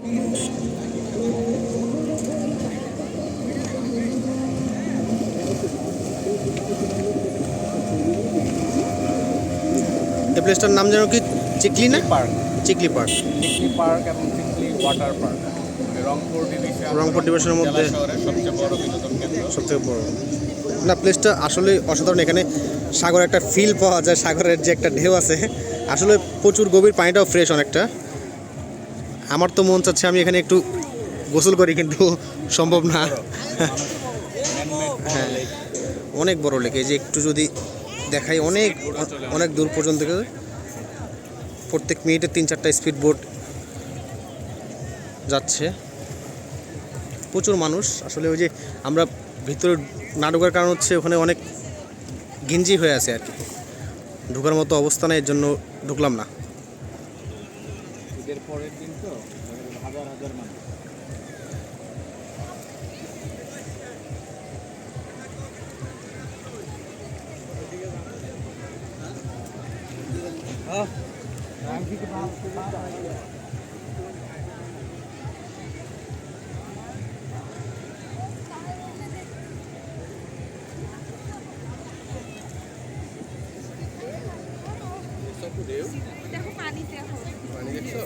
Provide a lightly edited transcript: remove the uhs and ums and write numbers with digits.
এই প্লেসটার নাম যেন কি? চিকলি না? Park, Chikli park. Chikli park এবং চিকলি ওয়াটার পার্ক। রংপুর ডিভিশনের মধ্যে শহরের সবচেয়ে বড় বিনোদন কেন্দ্র, সবথেকে বড়। না, প্লেসটা আসলে অসাধারণ। এখানে সাগরের একটা ফিল পাওয়া যায়, সাগরের যে একটা ঢেউ আছে, আসলে প্রচুর গভীর, পানিটাও ফ্রেশ অনেকটা। আমার তো মন চাচ্ছে আমি এখানে একটু গোসল করি, কিন্তু সম্ভব না। হ্যাঁ, অনেক বড় লেক। এই যে একটু যদি দেখাই, অনেক অনেক দূর পর্যন্ত প্রত্যেক মিনিটে 3-4টা স্পিড বোট যাচ্ছে। প্রচুর মানুষ। আসলে ওই যে আমরা ভিতরে না ঢোকার কারণ হচ্ছে ওখানে অনেক গিঞ্জি হয়ে আছে আর কি, ঢোকার মতো অবস্থা নেই, এর জন্য ঢুকলাম না। ঈদের পরের দিন তো হাজার হাজার মানুষ। দেখো পানিতে পানি দেখছো?